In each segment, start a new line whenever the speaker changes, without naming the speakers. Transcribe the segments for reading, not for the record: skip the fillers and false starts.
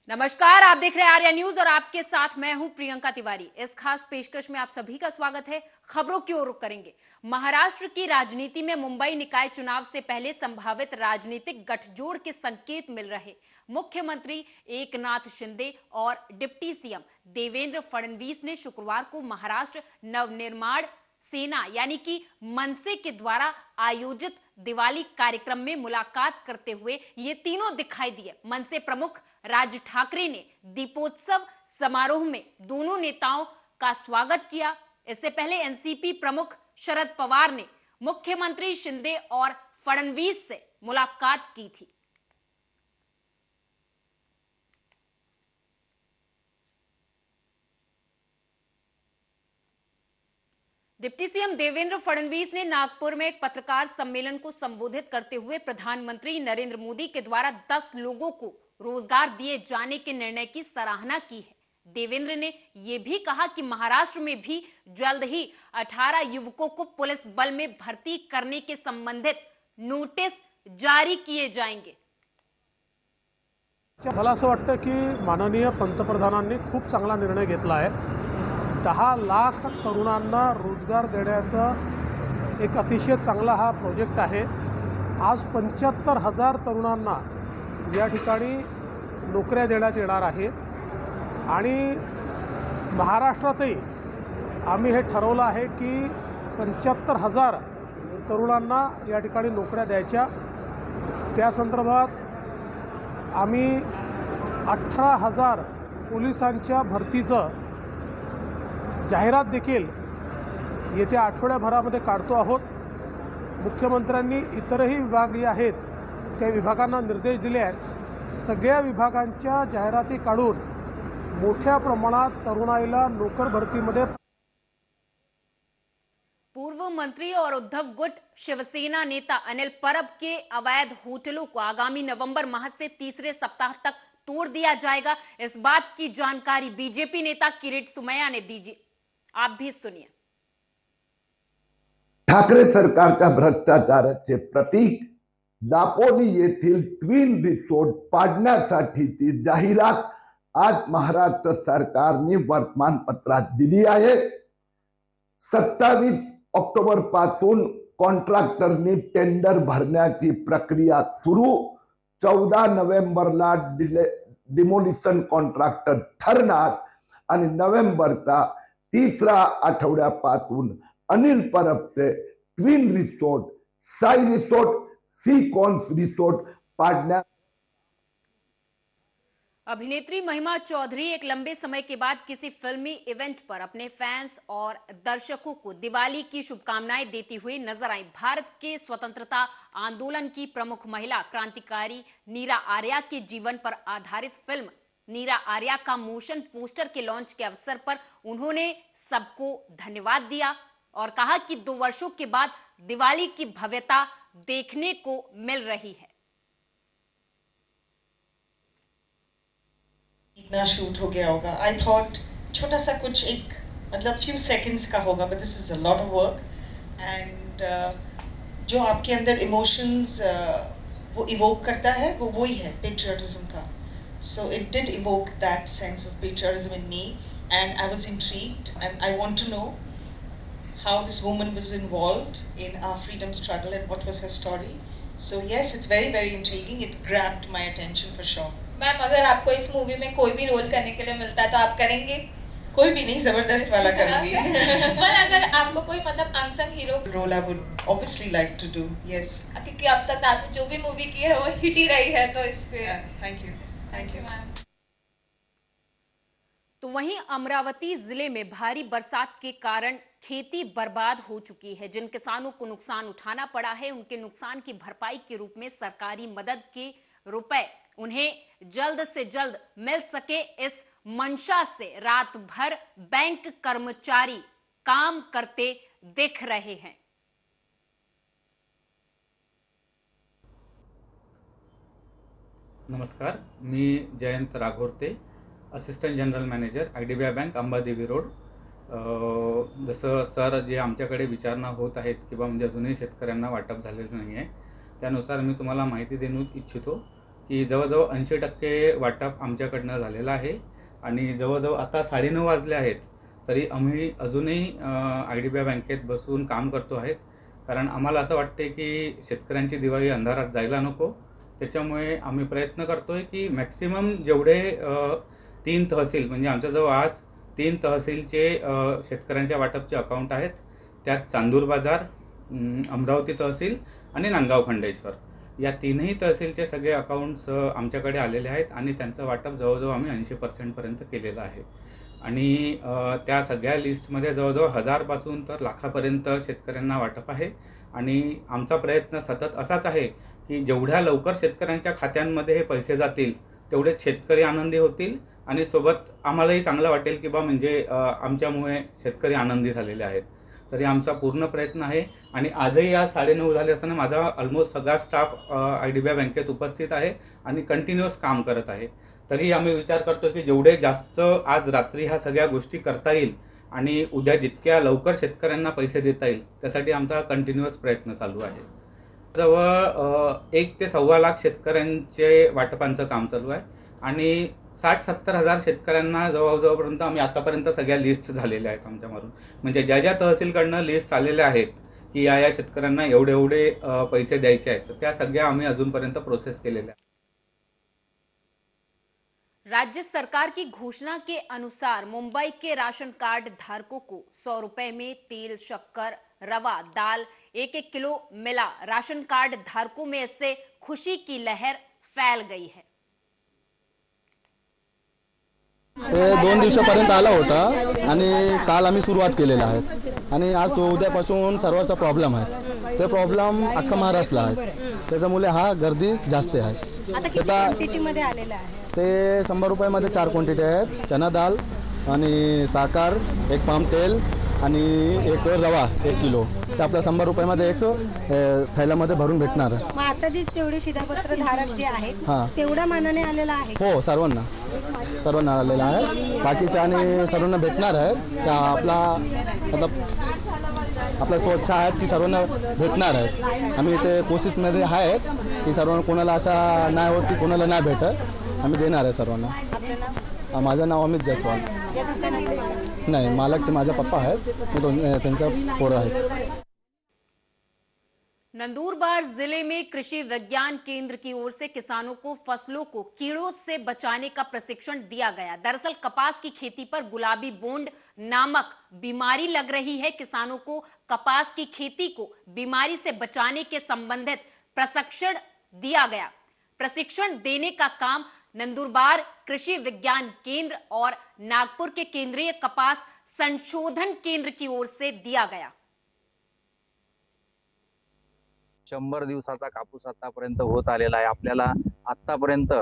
नमस्कार, आप देख रहे हैं आर्या न्यूज और आपके साथ मैं हूं प्रियंका तिवारी। इस खास पेशकश में आप सभी का स्वागत है। खबरों की ओर रुख करेंगे। महाराष्ट्र की राजनीति में मुंबई निकाय चुनाव से पहले संभावित राजनीतिक गठजोड़ के संकेत मिल रहे। मुख्यमंत्री एकनाथ शिंदे और डिप्टी सीएम देवेंद्र फडणवीस ने शुक्रवार को महाराष्ट्र नवनिर्माण सेना यानी कि मनसे के द्वारा आयोजित दिवाली कार्यक्रम में मुलाकात करते हुए ये तीनों दिखाई दिए। मनसे प्रमुख राज ठाकरे ने दीपोत्सव समारोह में दोनों नेताओं का स्वागत किया। इससे पहले एनसीपी प्रमुख शरद पवार ने मुख्यमंत्री शिंदे और फडणवीस से मुलाकात की थी। डिप्टी सीएम देवेंद्र फडणवीस ने नागपुर में एक पत्रकार सम्मेलन को संबोधित करते हुए प्रधानमंत्री नरेंद्र मोदी के द्वारा 10 लोगों को रोजगार दिए जाने के निर्णय की सराहना की है। देवेंद्र ने यह भी कहा कि महाराष्ट्र में भी जल्द ही 18 युवकों को पुलिस बल में भर्ती करने के संबंधित नोटिस जारी किए जाएंगे।
मला असं वाटतं की माननीय पंतप्रधानांनी खूप चांगला निर्णय घेतला आहे। 10 लाख तरुणांना रोजगार देण्याचा एक अतिशय चांगला हा प्रोजेक्ट आहे। आज 75,000 तरुणांना या ठिकाणी नोकऱ्या देण्यात येणार आहे आणि महाराष्ट्रातही आम्ही हे ठरवलं आहे की 75,000 तरुणांना या ठिकाणी नोकऱ्या द्यायच्या। त्या संदर्भात आम्ही 18,000 पोलिसांच्या भरतीचं जाहिरात देखील येत्या आठवड्याभरामध्ये काढतो आहोत। मुख्यमंत्र्यांनी इतरही विभाग आहेत त्या विभागांना निर्देश दिले आहेत। सगळ्या विभागांच्या जाहिराती काढून मोठ्या प्रमाणात तरुणाईला नोकर भरतीमध्ये।
पूर्व मंत्री और उद्धव गुट शिवसेना नेता अनिल परब के अवैध होटलों को आगामी नवंबर माह से तीसरे सप्ताह तक तोड़ दिया जाएगा। इस बात की जानकारी बीजेपी नेता किरीट सोमय्या ने दी। आप भी सुनिए।
ठाकरे सरकारच्या भ्रष्टाचाराचे प्रतीक दापोली येथील ट्विन रिसोर्ट पाडण्यासाठीची जाहिरात आज महाराष्ट्र सरकारने वर्तमानपत्रात दिली आहे। 27 ऑक्टोबर पासून कॉन्ट्रॅक्टरने टेंडर भरण्याची प्रक्रिया सुरू। 14 नोव्हेंबरला डिमोलिशन कॉन्ट्रॅक्टर ठरणार आणि नोव्हेंबरचा तिसरा आठवड्यापासून अनिल परबचे twin resort, Sai resort, sea conch resort पाडण्यात।
अभिनेत्री महिमा चौधरी एक लंबे समय के बाद किसी फिल्मी इवेंट पर अपने फैंस और दर्शकों को दिवाली की शुभकामनाएं देती हुई नजर आई। भारत के स्वतंत्रता आंदोलन की प्रमुख महिला क्रांतिकारी नीरा आर्या के जीवन पर आधारित फिल्म नीरा आर्या का मोशन पोस्टर के लॉन्च के अवसर पर उन्होंने सबको धन्यवाद दिया और कहा कि 2 वर्षों के बाद दिवाली की भव्यता देखने को मिल रही है।
इतना शूट हो गया होगा। आई थॉट छोटा सा कुछ एक मतलब फ्यू सेकंड्स का होगा, but this is a lot of work and जो आपके अंदर इमोशंस वो इवोक करता है वो वही है पेट्रियटिज्म का। So it did evoke that sense of patriotism in me, and I was intrigued, and I want to know how this woman was involved in our freedom struggle and what was her story. So yes, it's very very intriguing. It grabbed my attention for sure.
Ma'am, अगर आपको इस movie में कोई भी role करने के लिए मिलता है तो आप करेंगे?
कोई भी नहीं, जबरदस्त वाला करूंगी।
पर अगर आपको कोई मतलब unsung hero
role I would obviously like to do. Yes.
क्योंकि अब तक आपने जो भी मूवी की है वो हिट ही रही है, तो इस पे
Thank you.
Thank you ma'am.
तो वहीं अमरावती जिले में भारी बरसात के कारण खेती बर्बाद हो चुकी है। जिन किसानों को नुकसान उठाना पड़ा है उनके नुकसान की भरपाई के रूप में सरकारी मदद के रुपए उन्हें जल्द से जल्द मिल सके, इस मंशा से रात भर बैंक कर्मचारी काम करते दिख रहे हैं।
नमस्कार, मी Jayant Raghorte, assistant general manager IDBI bank Ambadevi road. जसं सर जे आमच्याकडे विचारणा होत आहेत किंवा म्हणजे अजूनही शेतकऱ्यांना वाटप झालेलं नाही आहे, त्यानुसार मी तुम्हाला माहिती देणं इच्छितो की जवळजवळ 80% वाटप आमच्याकडनं झालेलं आहे आणि जवळजवळ आता 9:30 वाजले आहेत तरी आम्ही अजूनही IDBI बँकेत बसून काम करतो आहेत. कारण आम्हाला असं वाटते की शेतकऱ्यांची दिवाळी अंधारात जायला नको. त्याच्यामुळे आम्ही प्रयत्न करतोय की मॅक्सिमम जेवढे 3 तहसील म्हणजे आमच्याजवळ आज 3 तहसीलचे शेतकऱ्यांच्या वाटपचे अकाउंट आहेत. त्यात चांदूर बाजार, अमरावती तहसील आणि नांदगाव खंडेश्वर या तीनही तहसीलचे सगळे अकाउंट्स आमच्याकडे आलेले आहेत आणि त्यांचं वाटप जवळजवळ आम्ही 80% पर्यंत केलेलं आहे. आणि त्या सगळ्या लिस्टमध्ये जवळजवळ 1000 पासून तर लाखापर्यंत शेतकऱ्यांना वाटप आहे. आणि आमचा प्रयत्न सतत असाच आहे की जेवढ्या लवकर शेतकऱ्यांच्या खात्यांमध्ये हे पैसे जातील तेवढेच शेतकरी आनंदी होतील आणि सोबत आम्हालाही चांगलं वाटेल की म्हणजे आमच्यामुळे शेतकरी आनंदी झालेले आहेत. तरी आमचा पूर्ण प्रयत्न आहे आणि आजही आज 9:30 झाले असताना माझा ऑलमोस्ट सगळा स्टाफ IDBI बँकेत उपस्थित आहे आणि कंटिन्युअस काम करत आहे. तरी आम्ही विचार करतो की जेवढे जास्त आज रात्री ह्या सगळ्या गोष्टी करता येईल आणि उद्या जितक्या लवकर शेतकऱ्यांना पैसे देता येईल त्यासाठी आमचा कंटिन्युअस प्रयत्न चालू आहे. जवळ 1 ते 1.25 लाख शेतकऱ्यांचे वाटपांचं काम चालू आहे आणि 60-70 हजार शेतकऱ्यांना जवळजवळपर्यंत आम्ही आतापर्यंत सगळ्या लिस्ट झालेल्या आहेत आमच्यावरून. म्हणजे ज्या तहसीलकडनं लिस्ट आलेल्या आहेत की या शेतकऱ्यांना एवढे पैसे द्यायचे आहेत तर त्या सगळ्या आम्ही अजूनपर्यंत प्रोसेस केलेल्या आहेत.
राज्य सरकार की घोषणा के अनुसार मुंबई के राशन कार्ड धारकों को 100 रुपए में तेल, शक्कर, रवा, दाल 1-1 किलो मिला. राशन कार्ड धारकों में इससे खुशी की लहर फैल गई है.
ते 2 दिवसापर्यंत आला होता आणि काल आम्ही सुरुवात केलेला आहे आणि आज उद्यापासून सर्वांचा प्रॉब्लेम आहे. ते प्रॉब्लेम अख्खा महाराष्ट्रला आहे, त्याच्यामुळे हा गर्दी जास्त आहे.
आता किती क्वांटिटीमध्ये आलेला आहे?
ते 100 रुपयामध्ये 4 क्वांटिटी आहेत. चना दाल आणि साखर, 1 पाम तेल आणि 1 रवा 1 किलो. ते आपल्या 100 रुपयामध्ये एक थैल्यामध्ये भरून भेटणार.
मग आता जी तेवढे शिधापत्र धारक जे आहेत
हां.
तेवढ्या मानाने आलेला आहे?
हो, सर्वांना आलेला आहे. बाकीच्या आणि सर्वांना भेटणार आहेत. त्या आपल्या स्वच्छ आहेत की सर्वांना भेटणार आहेत. आम्ही इथे कोशिशमध्ये आहेत की सर्वांना कोणाला असा नाही होत की कोणाला नाही भेटत. आम्ही देणार आहे सर्वांना.
आपलं नाव?
माझं नाव अमित जयस्वाल.
या दुकानाचे मालक?
नाही, मालक ते माझा पप्पा आहेत. त्यांचा पोरं आहेत.
नंदुरबार जिले में कृषि विज्ञान केंद्र की ओर से किसानों को फसलों को कीड़ों से बचाने का प्रशिक्षण दिया गया. दरअसल कपास की खेती पर गुलाबी बोंड नामक बीमारी लग रही है. किसानों को कपास की खेती को बीमारी से बचाने के संबंधित प्रशिक्षण दिया गया. प्रशिक्षण देने का काम नंदुरबार कृषि विज्ञान केंद्र और नागपुर के केंद्रीय कपास संशोधन केंद्र की ओर से दिया गया.
100 दिवसाचा कापूस आतापर्यंत होत आलेला आहे. आपल्याला आतापर्यंत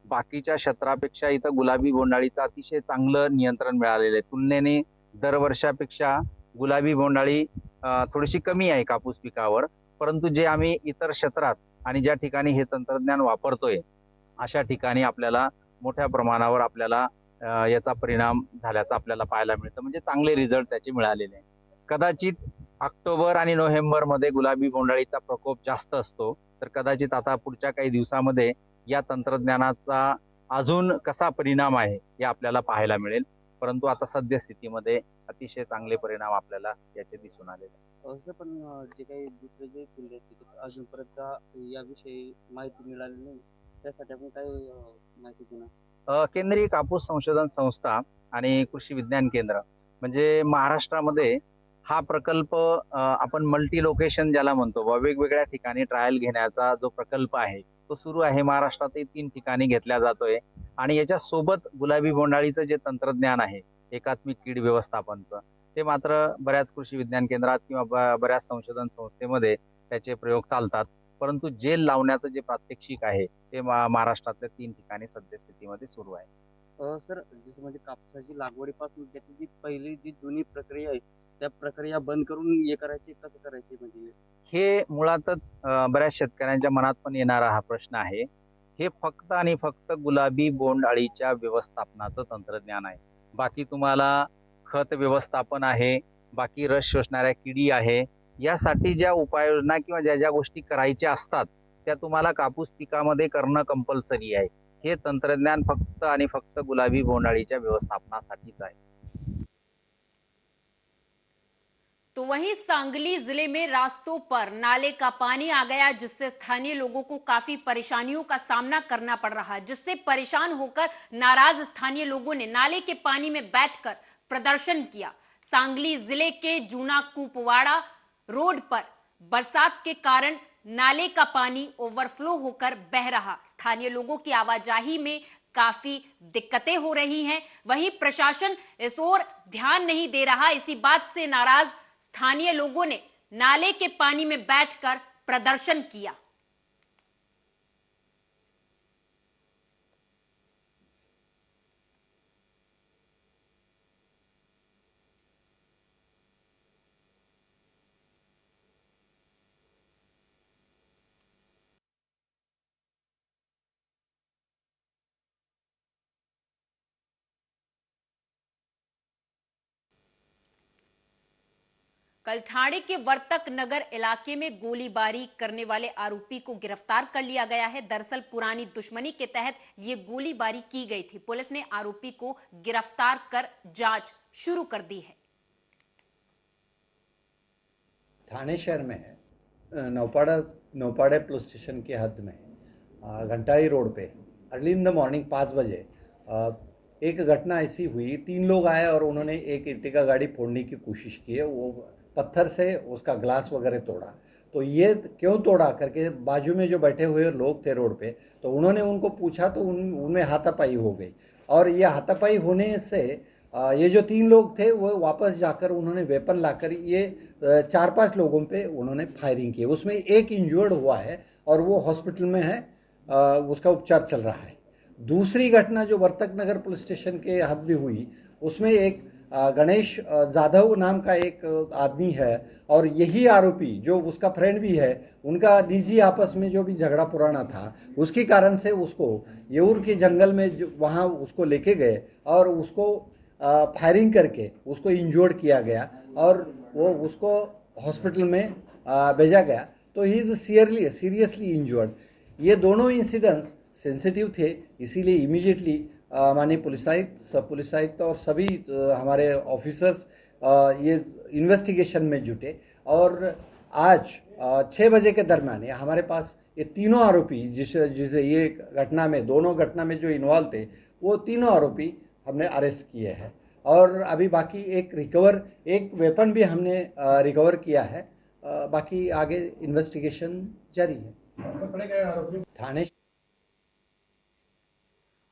बाकीच्या क्षेत्रापेक्षा इथं गुलाबी बोंडाळीचं अतिशय चांगलं नियंत्रण मिळालेलं आहे. तुलनेने दरवर्षापेक्षा गुलाबी बोंडाळी थोडीशी कमी आहे कापूस पिकावर. परंतु जे आम्ही इतर क्षेत्रात आणि ज्या ठिकाणी हे तंत्रज्ञान वापरतोय अशा ठिकाणी आपल्याला मोठ्या प्रमाणावर आपल्याला याचा परिणाम झाल्याचा आपल्याला पाहायला मिळतं. म्हणजे चांगले रिझल्ट त्याचे मिळालेले आहे. कदाचित ऑक्टोबर आणि नोव्हेंबरमध्ये गुलाबी बोंडाळीचा प्रकोप जास्त असतो, तर कदाचित आता पुढच्या काही दिवसामध्ये या तंत्रज्ञानाचा अजून कसा परिणाम आहे हे आपल्याला पाहायला मिळेल. परंतु आता सद्यस्थितीमध्ये अतिशय चांगले परिणाम आपल्याला याचे दिसून आलेले आहेत.
पण जे काही दुसरे जे जिल्हे आहेत अजूनपर्यंत याविषयी माहिती मिळाली नाही, त्यासाठी आपण काय माहिती देणार?
केंद्रीय कापूस संशोधन संस्था आणि कृषी विज्ञान केंद्र म्हणजे महाराष्ट्रामध्ये हा प्रकल्प आपण मल्टी लोकेशन ज्याला म्हणतो, वेगवेगळ्या ठिकाणी ट्रायल घेण्याचा जो प्रकल्प आहे तो सुरू आहे. महाराष्ट्रातही 3 ठिकाणी घेतला जातोय आणि याच्या सोबत गुलाबी बोंडाळीचं जे तंत्रज्ञान आहे एकात्मिक कीड व्यवस्थापनचं, ते मात्र बऱ्याच कृषी विज्ञान केंद्रात किंवा बऱ्याच संशोधन संस्थेमध्ये त्याचे प्रयोग चालतात. परंतु जेल लावण्याचं जे प्रात्यक्षिक आहे ते महाराष्ट्रातल्या 3 ठिकाणी सद्यस्थितीमध्ये सुरू आहे.
सर, जसं म्हणजे कापसाची लागवडीपासून त्याची जी पहिली जी जुनी प्रक्रिया आहे त्या प्रक्रिया बंद करून हे करायची, कसं करायची? म्हणजे
हे मुळातच बऱ्याच शेतकऱ्यांच्या मनात पण येणारा हा प्रश्न आहे. हे फक्त आणि फक्त गुलाबी बोंडअळीच्या व्यवस्थापनाचं तंत्रज्ञान आहे. बाकी तुम्हाला खत व्यवस्थापन आहे, बाकी रस शोषणाऱ्या किडी आहे, यासाठी ज्या उपाययोजना किंवा ज्या ज्या गोष्टी करायच्या असतात त्या तुम्हाला कापूस पिकामध्ये करणं कंपल्सरी आहे. हे तंत्रज्ञान फक्त आणि फक्त गुलाबी बोंडअळीच्या व्यवस्थापनासाठीच आहे.
तो वहीं सांगली जिले में रास्तों पर नाले का पानी आ गया, जिससे स्थानीय लोगों को काफी परेशानियों का सामना करना पड़ रहा है। जिससे परेशान होकर नाराज स्थानीय लोगों ने नाले के पानी में बैठकर प्रदर्शन किया। सांगली जिले के जूना कुपवाड़ा रोड पर बरसात के कारण नाले का पानी ओवरफ्लो होकर बह रहा। स्थानीय लोगों की आवाजाही में काफी दिक्कतें हो रही हैं। वहीं प्रशासन इस ओर ध्यान नहीं दे रहा। इसी बात से नाराज स्थानीय लोगों ने नाले के पानी में बैठकर प्रदर्शन किया। कल ठाणे के वर्तक नगर इलाके में गोलीबारी करने वाले आरोपी को गिरफ्तार कर लिया गया है। दरअसल पुरानी दुश्मनी के तहत ये गोलीबारी की गई थी। पुलिस ने आरोपी को गिरफ्तार कर जांच शुरू कर दी है।
ठाणे शहर में नौपाड़ा पुलिस स्टेशन की हद में घंटाई रोड पे अर्ली इन द मॉर्निंग 5 बजे एक घटना ऐसी हुई। 3 लोग आए और उन्होंने एक इर्टिगा गाड़ी फोड़ने की कोशिश की है। वो पत्थर से उसका ग्लास वगैरह तोड़ा। तो ये क्यों तोड़ा करके बाजू में जो बैठे हुए लोग थे रोड पे, तो उन्होंने उनको पूछा तो उनमें हाथापाई हो गई। और ये हाथापाई होने से ये जो 3 लोग थे वो वापस जाकर उन्होंने वेपन लाकर ये 4-5 लोगों पे उन्होंने फायरिंग की। उसमें एक इंजर्ड हुआ है और वो हॉस्पिटल में है, उसका उपचार चल रहा है। दूसरी घटना जो वर्तक नगर पुलिस स्टेशन के हद में हुई, उसमें एक गणेश जाधव नाम का एक आदमी है और यही आरोपी जो उसका फ्रेंड भी है, उनका निजी आपस में जो भी झगड़ा पुराना था, उसके कारण से उसको येऊर के जंगल में वहाँ उसको लेके गए और उसको फायरिंग करके उसको इंजर्ड किया गया और वो उसको हॉस्पिटल में भेजा गया। तो ही इज़ सीरियसली इंजर्ड। ये दोनों इंसिडेंट्स सेंसिटिव थे, इसीलिए इमीडिएटली माननीय पुलिस आयुक्त, सब पुलिस आयुक्त और सभी हमारे ऑफिसर्स ये इन्वेस्टिगेशन में जुटे। और आज 6 बजे के दरमियान हमारे पास ये तीनों आरोपी जिसे ये घटना में, दोनों घटना में जो इन्वॉल्व थे, वो तीनों आरोपी हमने अरेस्ट किए हैं। और अभी बाकी एक वेपन भी हमने रिकवर किया है। बाकी आगे इन्वेस्टिगेशन जारी है। ठाणे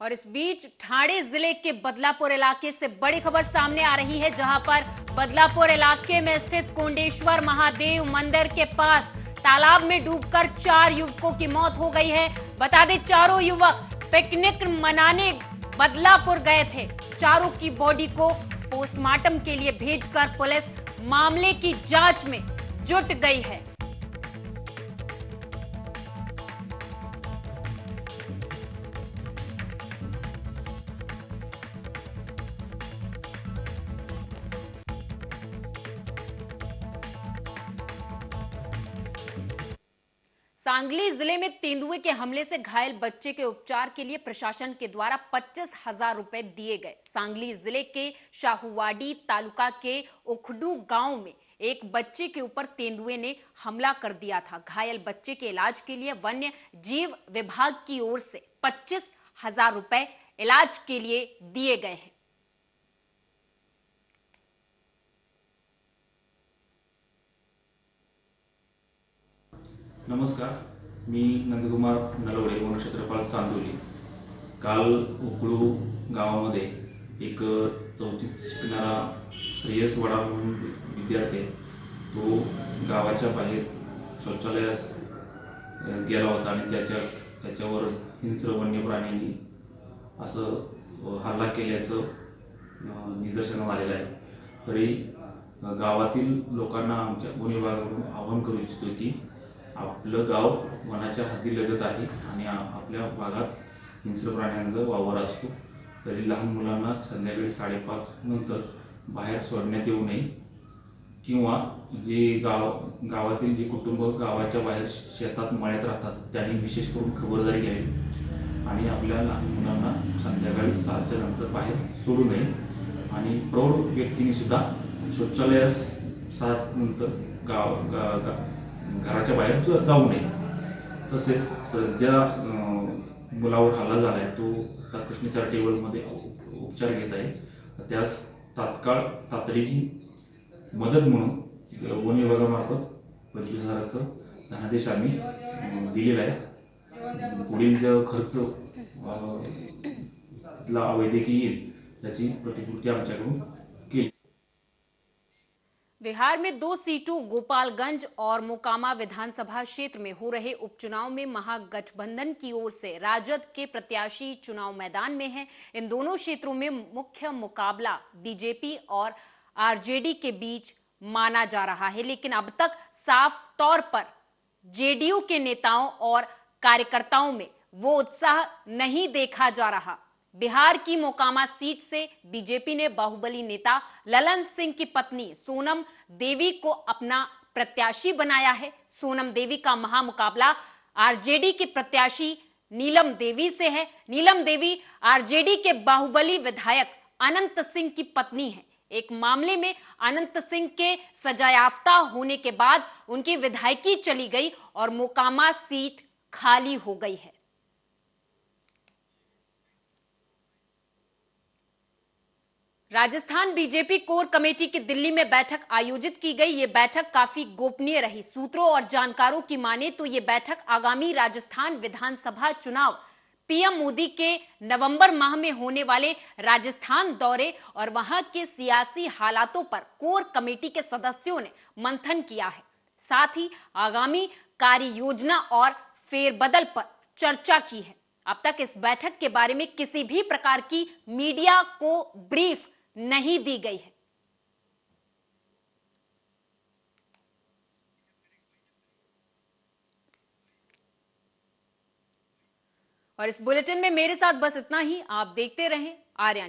और इस बीच ठाणे जिले के बदलापुर इलाके से बड़ी खबर सामने आ रही है, जहां पर बदलापुर इलाके में स्थित कोंडेश्वर महादेव मंदिर के पास तालाब में डूबकर 4 युवकों की मौत हो गई है। बता दें, चारों युवक पिकनिक मनाने बदलापुर गए थे। चारों की बॉडी को पोस्टमार्टम के लिए भेजकर पुलिस मामले की जांच में जुट गई है। सांगली जिले में तेंदुए के हमले से घायल बच्चे के उपचार के लिए प्रशासन के द्वारा 25,000 रुपए दिए गए। सांगली जिले के शाहूवाड़ी तालुका के उखडू गांव में एक बच्चे के ऊपर तेंदुए ने हमला कर दिया था। घायल बच्चे के इलाज के लिए वन्य जीव विभाग की ओर से 25,000 रुपए इलाज के लिए दिए गए हैं।
नमस्कार, मी नंदकुमार नलवडे, वनक्षेत्रपाल चांदोली। काल उकळू गावामध्ये एक 4थीत शिकणारा श्रेयस वडा म्हणून विद्यार्थी आहे, तो गावाच्या बाहेर शौचालयास गेला होता आणि त्याच्यावर हिंस्र वन्य प्राण्यांनी असं हल्ला केल्याचं निदर्शनास आलेलं आहे। तरी गावातील लोकांना आमच्या वन विभागाकडून आवाहन करू इच्छितो की आपलं गाव वनाच्या हद्दीलगत आहे आणि आपल्या भागात हिंस्र प्राण्यांचा वावर असतो। तरी लहान मुलांना संध्याकाळी 5:30 नंतर बाहेर सोडण्यात येऊ नये किंवा जे गावातील जे कुटुंब गावाच्या बाहेर शेतात मळ्यात राहतात त्यांनी विशेष करून खबरदारी घ्यावी आणि आपल्या लहान मुलांना संध्याकाळी 6च्या नंतर बाहेर सोडू नये आणि प्रौढ व्यक्तींनी सुद्धा शौचालयास 7 नंतर घराच्या बाहेर सुद्धा जाऊ नये. तसेच ज्या मुलावर हल्ला झाला आहे तो कृष्ण चॅरिटेबलमध्ये उपचार घेत आहे, त्यास तातडीची मदत म्हणून वन विभागामार्फत 25,000चा धनादेश आम्ही दिलेला आहे. पुढील जो खर्च तिथला वैद्यकीय येईल त्याची प्रतिपूर्ती आमच्याकडून केली.
बिहार में 2 सीटों गोपालगंज और मोकामा विधानसभा क्षेत्र में हो रहे उपचुनाव में महागठबंधन की ओर से राजद के प्रत्याशी चुनाव मैदान में हैं। इन दोनों क्षेत्रों में मुख्य मुकाबला बीजेपी और आरजेडी के बीच माना जा रहा है, लेकिन अब तक साफ तौर पर जेडीयू के नेताओं और कार्यकर्ताओं में वो उत्साह नहीं देखा जा रहा। बिहार की मोकामा सीट से बीजेपी ने बाहुबली नेता ललन सिंह की पत्नी सोनम देवी को अपना प्रत्याशी बनाया है। सोनम देवी का महामुकाबला आरजेडी के प्रत्याशी नीलम देवी से है। नीलम देवी आरजेडी के बाहुबली विधायक अनंत सिंह की पत्नी है। एक मामले में अनंत सिंह के सजायाफ्ता होने के बाद उनकी विधायकी चली गई और मोकामा सीट खाली हो गई है। राजस्थान बीजेपी कोर कमेटी की दिल्ली में बैठक आयोजित की गई। ये बैठक काफी गोपनीय रही। सूत्रों और जानकारों की माने तो ये बैठक आगामी राजस्थान विधानसभा चुनाव, पीएम मोदी के नवंबर माह में होने वाले राजस्थान दौरे और वहां के सियासी हालातों पर कोर कमेटी के सदस्यों ने मंथन किया है। साथ ही आगामी कार्य योजना और फेरबदल पर चर्चा की है। अब तक इस बैठक के बारे में किसी भी प्रकार की मीडिया को ब्रीफ नहीं दी गई है। और इस बुलेटिन में मेरे साथ बस इतना ही। आप देखते रहें आर्या।